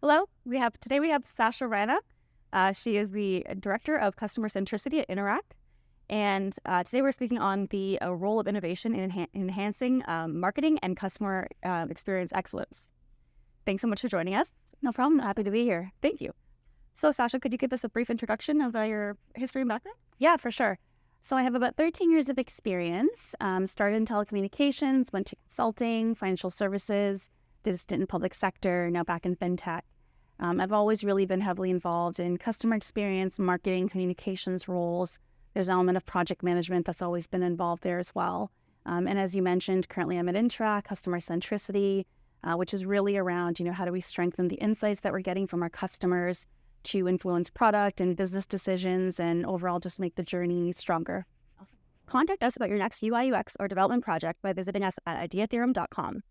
Hello. Today we have Sasha Rana. She is the director of customer centricity at Interact, and today we're speaking on the role of innovation in enhancing marketing and customer experience excellence. Thanks so much for joining us. No problem. Happy to be here. Thank you. So, Sasha, could you give us a brief introduction of your history and background? Yeah, for sure. So I have about 13 years of experience. Started in telecommunications, went to consulting, financial services, did a stint in public sector, now back in fintech. I've always really been heavily involved in customer experience, marketing, communications roles. There's an element of project management that's always been involved there as well. And as you mentioned, currently I'm at Interact, customer centricity, which is really around, how do we strengthen the insights that we're getting from our customers to influence product and business decisions and overall just make the journey stronger. Awesome. Contact us about your next UI, UX, or development project by visiting us at ideatheorem.com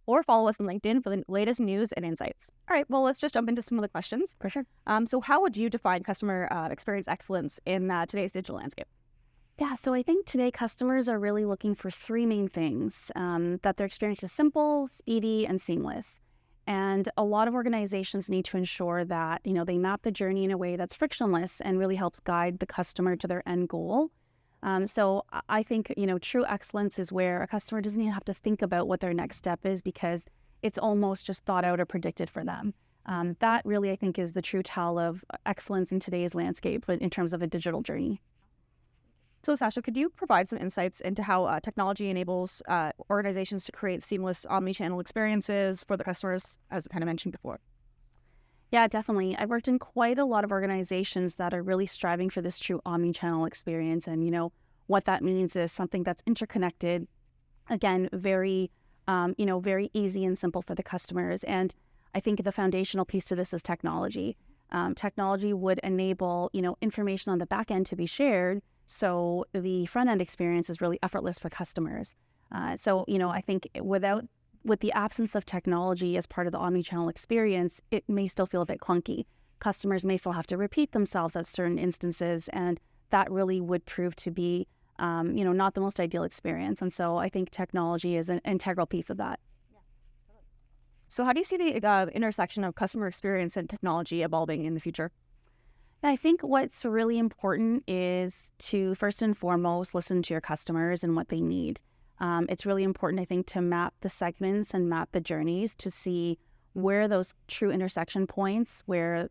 or follow us on LinkedIn for the latest news and insights. All right, well, let's just jump into some of the questions. For sure. So how would you define customer experience excellence in today's digital landscape? Yeah, so I think today customers are really looking for three main things, that their experience is simple, speedy, and seamless. And a lot of organizations need to ensure that, they map the journey in a way that's frictionless and really helps guide the customer to their end goal. So I think, true excellence is where a customer doesn't even have to think about what their next step is because it's almost just thought out or predicted for them. That really, I think, is the true tell of excellence in today's landscape in terms of a digital journey. So, Sasha, could you provide some insights into how technology enables organizations to create seamless omni-channel experiences for the customers, as I kind of mentioned before? Yeah, definitely. I've worked in quite a lot of organizations that are really striving for this true omni-channel experience. And, what that means is something that's interconnected, again, very, very easy and simple for the customers. And I think the foundational piece to this is technology. Technology would enable, information on the back end to be shared. So the front end experience is really effortless for customers. I think with the absence of technology as part of the omnichannel experience, it may still feel a bit clunky. Customers may still have to repeat themselves at certain instances, and that really would prove to be, not the most ideal experience. And so I think technology is an integral piece of that. So how do you see the intersection of customer experience and technology evolving in the future? I think what's really important is to first and foremost listen to your customers and what they need. It's really important, I think, to map the segments and map the journeys to see where those true intersection points where,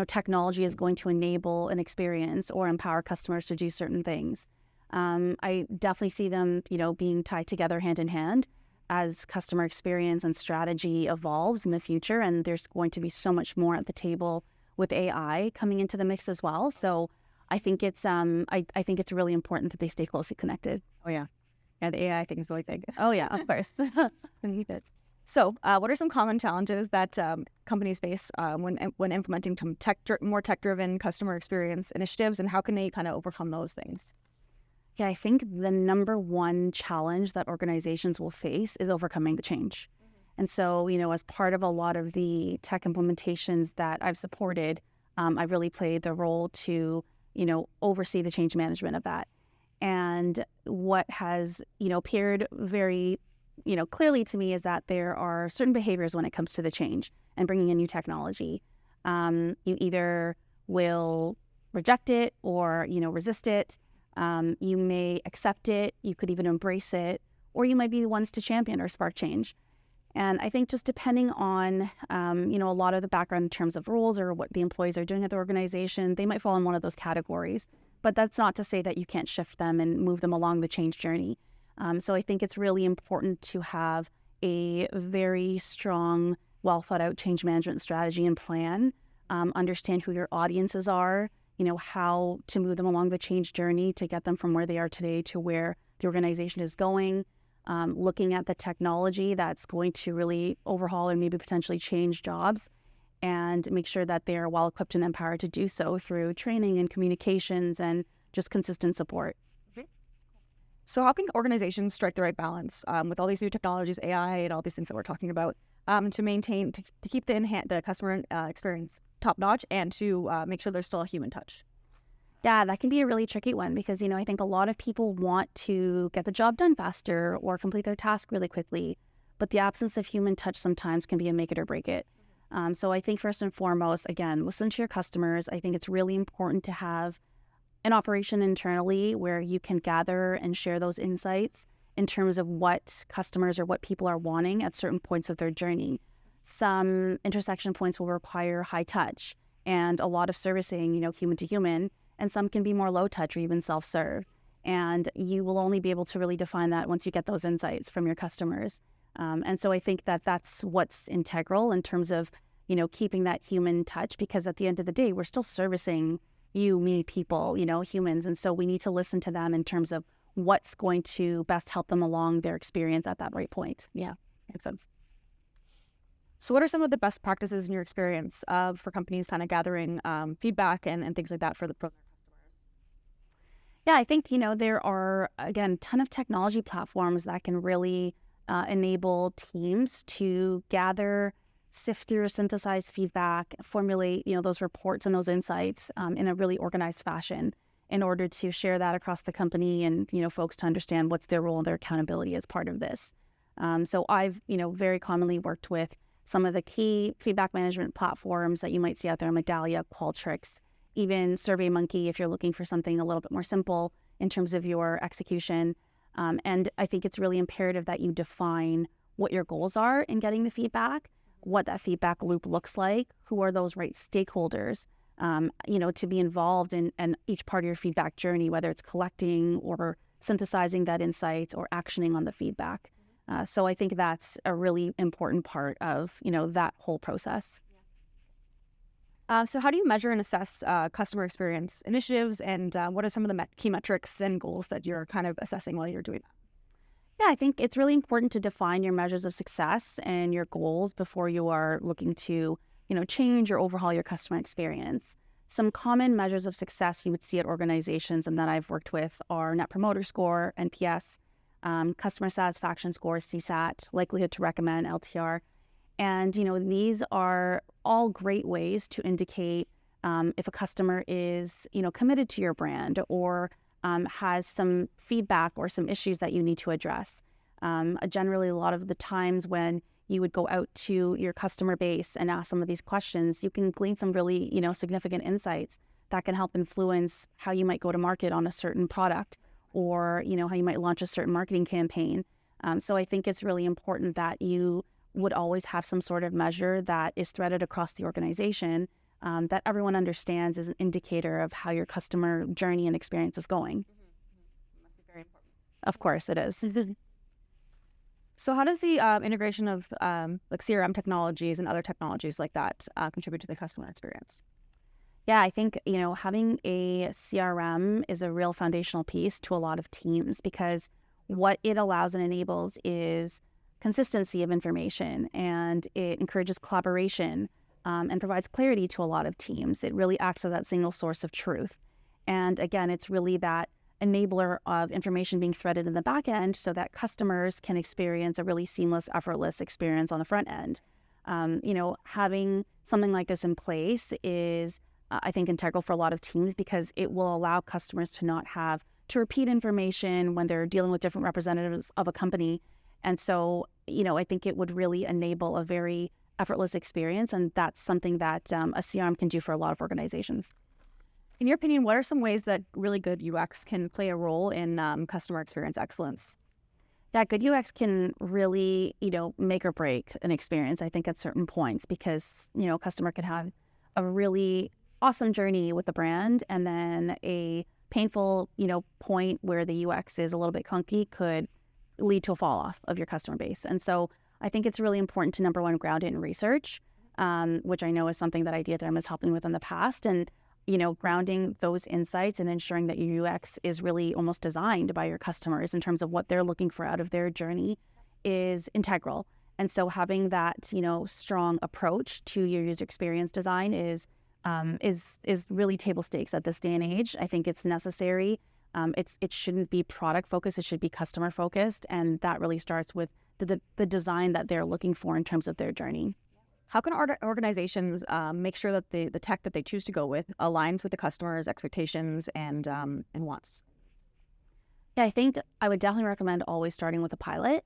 technology is going to enable an experience or empower customers to do certain things. I definitely see them, being tied together hand in hand as customer experience and strategy evolves in the future. And there's going to be so much more at the table with AI coming into the mix as well. So I think it's I think it's really important that they stay closely connected. Oh, yeah. Yeah, the AI thing is really big. Oh, yeah, of course. So what are some common challenges that companies face when implementing some more tech-driven customer experience initiatives, and how can they kind of overcome those things? Yeah, I think the number one challenge that organizations will face is overcoming the change. And so, as part of a lot of the tech implementations that I've supported, I've really played the role to, oversee the change management of that. And what has, appeared very, clearly to me is that there are certain behaviors when it comes to the change and bringing in new technology. You either will reject it or, resist it. You may accept it. You could even embrace it, or you might be the ones to champion or spark change. And I think just depending on, a lot of the background in terms of roles or what the employees are doing at the organization, they might fall in one of those categories. But that's not to say that you can't shift them and move them along the change journey. So I think it's really important to have a very strong, well thought out change management strategy and plan, understand who your audiences are, how to move them along the change journey to get them from where they are today to where the organization is going. Looking at the technology that's going to really overhaul or maybe potentially change jobs, and make sure that they're well equipped and empowered to do so through training and communications and just consistent support. So how can organizations strike the right balance with all these new technologies, AI, and all these things that we're talking about to keep the customer experience top notch and to make sure there's still a human touch? Yeah, that can be a really tricky one because, I think a lot of people want to get the job done faster or complete their task really quickly, but the absence of human touch sometimes can be a make it or break it. So I think first and foremost, again, listen to your customers. I think it's really important to have an operation internally where you can gather and share those insights in terms of what customers or what people are wanting at certain points of their journey. Some intersection points will require high touch and a lot of servicing, human to human, and some can be more low touch or even self-serve. And you will only be able to really define that once you get those insights from your customers. And so I think that that's what's integral in terms of, keeping that human touch, because at the end of the day, we're still servicing you, me, people, humans. And so we need to listen to them in terms of what's going to best help them along their experience at that right point. Yeah, makes sense. So what are some of the best practices in your experience for companies kind of gathering feedback and things like that from their customers? Yeah, I think, there are, again, a ton of technology platforms that can really enable teams to gather, sift through, synthesize feedback, formulate, those reports and those insights in a really organized fashion in order to share that across the company and, folks to understand what's their role and their accountability as part of this. So I've, very commonly worked with some of the key feedback management platforms that you might see out there, Medallia, Qualtrics, even SurveyMonkey if you're looking for something a little bit more simple in terms of your execution. And I think it's really imperative that you define what your goals are in getting the feedback, what that feedback loop looks like, who are those right stakeholders, to be involved in each part of your feedback journey, whether it's collecting or synthesizing that insight or actioning on the feedback. So I think that's a really important part of, that whole process. So how do you measure and assess customer experience initiatives, and what are some of the key metrics and goals that you're kind of assessing while you're doing that? Yeah, I think it's really important to define your measures of success and your goals before you are looking to, change or overhaul your customer experience. Some common measures of success you would see at organizations and that I've worked with are Net Promoter Score, NPS, customer satisfaction score, CSAT, likelihood to recommend, LTR. And, these are all great ways to indicate if a customer is, committed to your brand or has some feedback or some issues that you need to address. Generally, a lot of the times when you would go out to your customer base and ask some of these questions, you can glean some really, significant insights that can help influence how you might go to market on a certain product or, how you might launch a certain marketing campaign. So I think it's really important that you would always have some sort of measure that is threaded across the organization that everyone understands as an indicator of how your customer journey and experience is going. Must be very important. Of course it is. So how does the integration of like CRM technologies and other technologies like that contribute to the customer experience? Yeah, I think, having a CRM is a real foundational piece to a lot of teams because what it allows and enables is consistency of information, and it encourages collaboration and provides clarity to a lot of teams. It really acts as that single source of truth. And again, it's really that enabler of information being threaded in the back end so that customers can experience a really seamless, effortless experience on the front end. Having something like this in place is, I think, integral for a lot of teams because it will allow customers to not have to repeat information when they're dealing with different representatives of a company. And so, I think it would really enable a very effortless experience. And that's something that a CRM can do for a lot of organizations. In your opinion, what are some ways that really good UX can play a role in customer experience excellence? Yeah, good UX can really, make or break an experience, I think, at certain points because, a customer could have a really awesome journey with the brand and then a painful, point where the UX is a little bit clunky could lead to a fall off of your customer base. And so I think it's really important to, number one, ground it in research, which I know is something that Ideaderm is helping with in the past. And, grounding those insights and ensuring that your UX is really almost designed by your customers in terms of what they're looking for out of their journey is integral. And so having that, strong approach to your user experience design is really table stakes at this day and age. I think it's necessary. It shouldn't be product focused. It should be customer focused. And that really starts with the design that they're looking for in terms of their journey. How can organizations make sure that the tech that they choose to go with aligns with the customer's expectations and wants? Yeah, I think I would definitely recommend always starting with a pilot.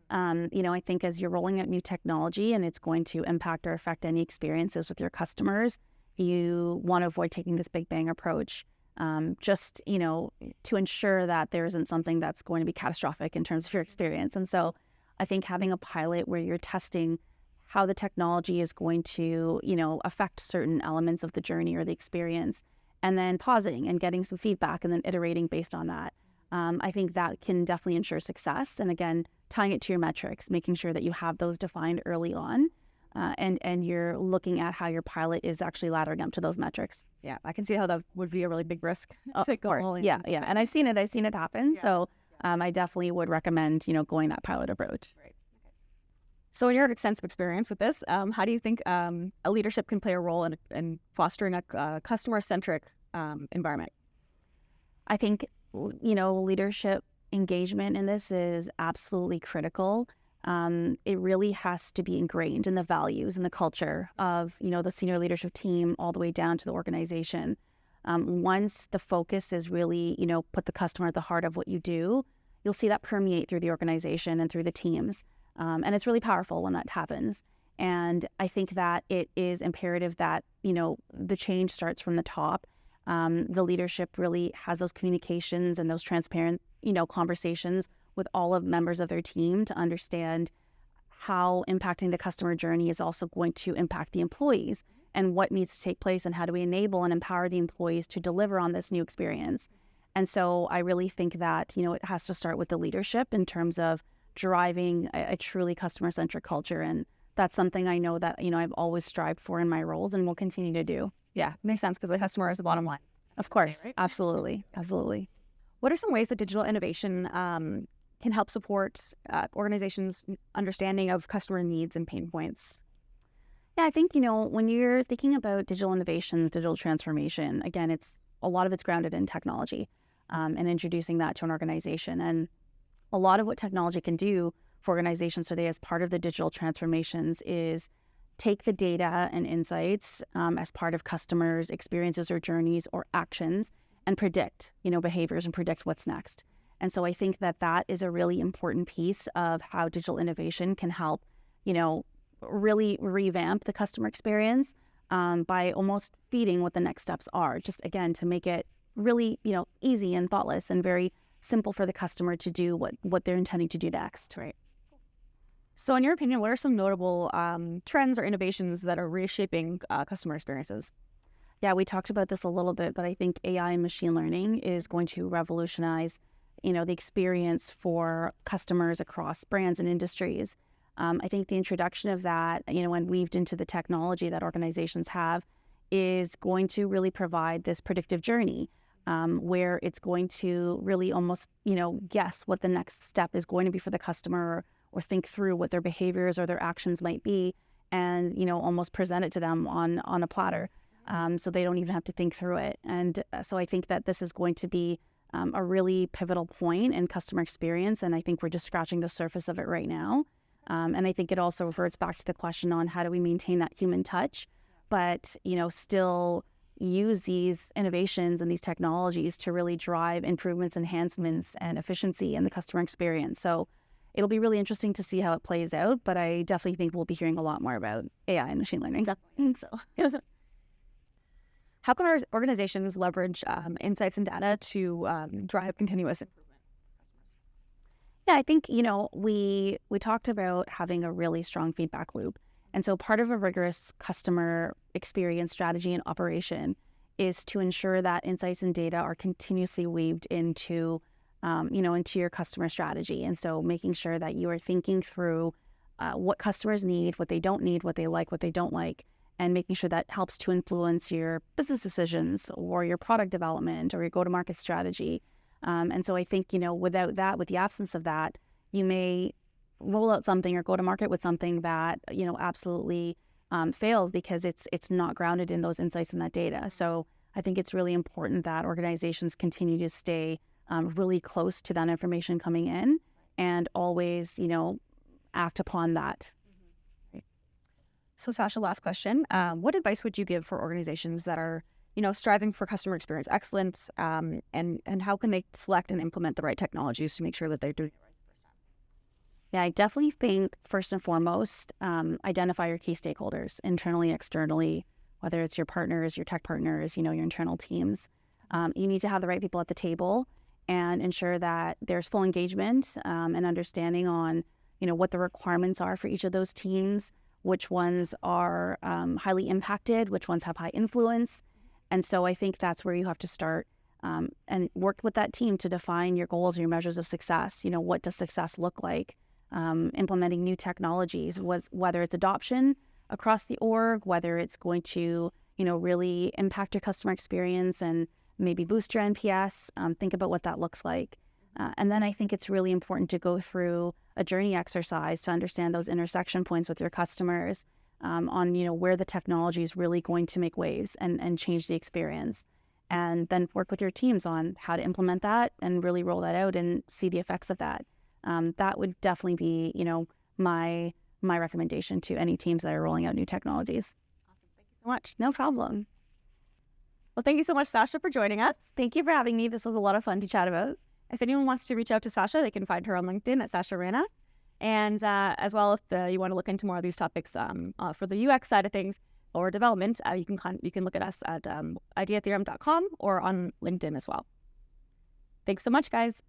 I think as you're rolling out new technology and it's going to impact or affect any experiences with your customers, you want to avoid taking this big bang approach. To ensure that there isn't something that's going to be catastrophic in terms of your experience. And so I think having a pilot where you're testing how the technology is going to, affect certain elements of the journey or the experience, and then pausing and getting some feedback and then iterating based on that. I think that can definitely ensure success. And again, tying it to your metrics, making sure that you have those defined early on. And you're looking at how your pilot is actually laddering up to those metrics. Yeah, I can see how that would be a really big risk to go all in. Yeah. And I've seen it happen. Yeah. So I definitely would recommend, going that pilot approach. Right. So in your extensive experience with this, how do you think a leadership can play a role in fostering a customer-centric environment? I think, leadership engagement in this is absolutely critical. It really has to be ingrained in the values and the culture of, the senior leadership team all the way down to the organization. Once the focus is really, put the customer at the heart of what you do, you'll see that permeate through the organization and through the teams. And it's really powerful when that happens. And I think that it is imperative that, the change starts from the top. The leadership really has those communications and those transparent, conversations with all of members of their team to understand how impacting the customer journey is also going to impact the employees and what needs to take place and how do we enable and empower the employees to deliver on this new experience. And so I really think that, it has to start with the leadership in terms of driving a truly customer-centric culture. And that's something I know that, I've always strived for in my roles and will continue to do. Yeah, makes sense because the customer is the bottom line. Of course. Right? Absolutely. Absolutely. What are some ways that digital innovation can help support organizations' understanding of customer needs and pain points? Yeah, I think, when you're thinking about digital innovations, digital transformation, again, a lot of it's grounded in technology and introducing that to an organization. And a lot of what technology can do for organizations today as part of the digital transformations is take the data and insights as part of customers' experiences or journeys or actions and predict, behaviors and predict what's next. And so I think that is a really important piece of how digital innovation can help, really revamp the customer experience by almost feeding what the next steps are, just again, to make it really, easy and thoughtless and very simple for the customer to do what they're intending to do next. Right. So in your opinion, what are some notable trends or innovations that are reshaping customer experiences? Yeah, we talked about this a little bit, but I think AI and machine learning is going to revolutionize the experience for customers across brands and industries. I think the introduction of that, and weaved into the technology that organizations have is going to really provide this predictive journey where it's going to really almost, guess what the next step is going to be for the customer or think through what their behaviors or their actions might be and, almost present it to them on a platter so they don't even have to think through it. And so I think that this is going to be a really pivotal point in customer experience. And I think we're just scratching the surface of it right now. And I think it also reverts back to the question on how do we maintain that human touch, but, still use these innovations and these technologies to really drive improvements, enhancements, and efficiency in the customer experience. So it'll be really interesting to see how it plays out, but I definitely think we'll be hearing a lot more about AI and machine learning. Definitely. So. How can our organizations leverage insights and data to drive continuous improvement? Yeah, I think, we talked about having a really strong feedback loop. And so part of a rigorous customer experience strategy and operation is to ensure that insights and data are continuously weaved into your customer strategy. And so making sure that you are thinking through what customers need, what they don't need, what they like, what they don't like, and making sure that helps to influence your business decisions or your product development or your go-to-market strategy. And so I think, without that, with the absence of that, you may roll out something or go to market with something that, absolutely fails because it's not grounded in those insights and that data. So I think it's really important that organizations continue to stay really close to that information coming in and always, act upon that. So Sasha, last question. What advice would you give for organizations that are, striving for customer experience excellence, and how can they select and implement the right technologies to make sure that they're doing it right the first time? Yeah, I definitely think first and foremost, identify your key stakeholders internally, externally, whether it's your partners, your tech partners, your internal teams. You need to have the right people at the table and ensure that there's full engagement and understanding on, what the requirements are for each of those teams, which ones are highly impacted, which ones have high influence. And so I think that's where you have to start and work with that team to define your goals and your measures of success. What does success look like? Implementing new technologies, whether it's adoption across the org, whether it's going to, really impact your customer experience and maybe boost your NPS, think about what that looks like. And then I think it's really important to go through a journey exercise to understand those intersection points with your customers on, where the technology is really going to make waves and change the experience. And then work with your teams on how to implement that and really roll that out and see the effects of that. That would definitely be, my recommendation to any teams that are rolling out new technologies. Awesome. Thank you so much. No problem. Well, thank you so much, Sasha, for joining us. Thank you for having me. This was a lot of fun to chat about. If anyone wants to reach out to Sasha, they can find her on LinkedIn at Sasha Rana. And as well, if you want to look into more of these topics for the UX side of things or development, you can look at us at ideatheorem.com or on LinkedIn as well. Thanks so much, guys.